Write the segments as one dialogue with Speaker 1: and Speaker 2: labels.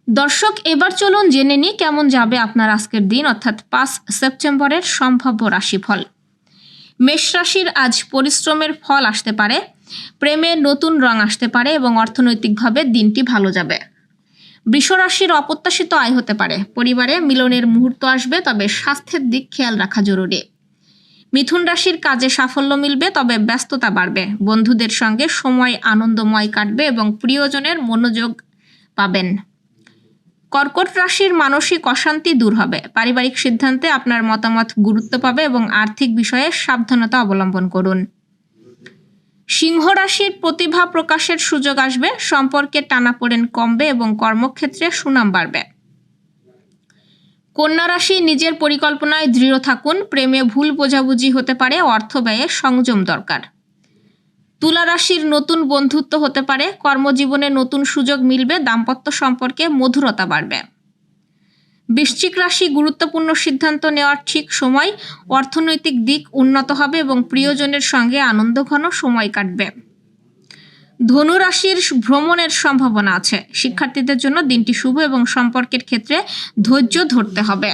Speaker 1: দর্শক, এবার চলুন জেনে নিই কেমন যাবে আপনার আজকের দিন অর্থাৎ 5 সেপ্টেম্বরের সম্ভাব্য রাশিফল। মেষ রাশির আজ পরিশ্রমের ফল আসতে পারে, প্রেমে নতুন রং আসতে পারে এবং অর্থনৈতিকভাবে দিনটি ভালো যাবে। বৃষ রাশির অপ্রত্যাশিত আয় হতে পারে, পরিবারে মিলনের মুহূর্ত আসবে, তবে স্বাস্থ্যের দিক খেয়াল রাখা জরুরি। মিথুন রাশির কাজে সাফল্য মিলবে, তবে ব্যস্ততা বাড়বে। বন্ধুদের সঙ্গে সময় আনন্দময় কাটবে এবং প্রিয়জনের মনোযোগ পাবেন। কর্কট রাশির মানসিক অশান্তি দূর হবে, পারিবারিক সিদ্ধান্তে আপনার মতামত গুরুত্ব পাবে এবং আর্থিক বিষয়ে সাবধানতা অবলম্বন করুন। সিংহ রাশির প্রতিভা প্রকাশের সুযোগ আসবে, সম্পর্কে টানাপোড়েন কমবে এবং কর্মক্ষেত্রে সুনাম বাড়বে। কন্যা রাশি নিজের পরিকল্পনায় দৃঢ় থাকুন, প্রেমে ভুল বোঝাবুঝি হতে পারে, অর্থ ব্যয়ে সংযম দরকার। তুলা রাশির নতুন বন্ধুত্ব হতে পারে, কর্মজীবনে নতুন সুযোগ মিলবে, দাম্পত্য সম্পর্কে মধুরতা বাড়বে। বৃশ্চিক রাশি গুরুত্বপূর্ণ সিদ্ধান্ত নেওয়ার ঠিক সময়, অর্থনৈতিক দিক উন্নত হবে এবং প্রিয়জনের সঙ্গে আনন্দঘন সময় কাটবে। ধনু রাশির ভ্রমণের সম্ভাবনা আছে, শিক্ষার্থীদের জন্য দিনটি শুভ এবং সম্পর্কের ক্ষেত্রে ধৈর্য ধরতে হবে।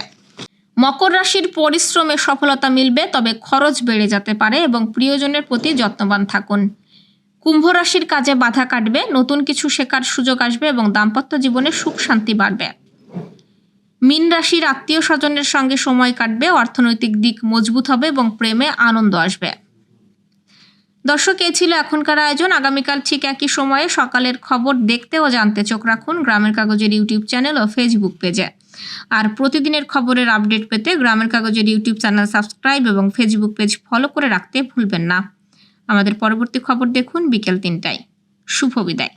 Speaker 1: মকর রাশির পরিশ্রমে সফলতা মিলবে, তবে খরচ বেড়ে যেতে পারে এবং প্রিয়জনের প্রতি যত্নবান থাকুন। কুম্ভ রাশির কাজে বাধা কাটবে, নতুন কিছু শেখার সুযোগ আসবে এবং দাম্পত্য জীবনে সুখ শান্তি বাড়বে। মীন রাশির আত্মীয় স্বজনের সঙ্গে সময় কাটবে, অর্থনৈতিক দিক মজবুত হবে এবং প্রেমে আনন্দ আসবে। দর্শক, এই ছিল এখনকার আয়োজন। আগামীকাল ঠিক একই সময়ে সকালের খবর দেখতে ও জানতে চোখ রাখুন গ্রামের কাগজের ইউটিউব চ্যানেল ও ফেসবুক পেজে। আর প্রতিদিনের খবরের আপডেট পেতে গ্রামের কাগজের ইউটিউব চ্যানেল সাবস্ক্রাইব এবং ফেসবুক পেজ ফলো করে রাখতে ভুলবেন না। আমাদের পরবর্তী খবর দেখুন বিকেল 3টায়। শুভ বিদায়।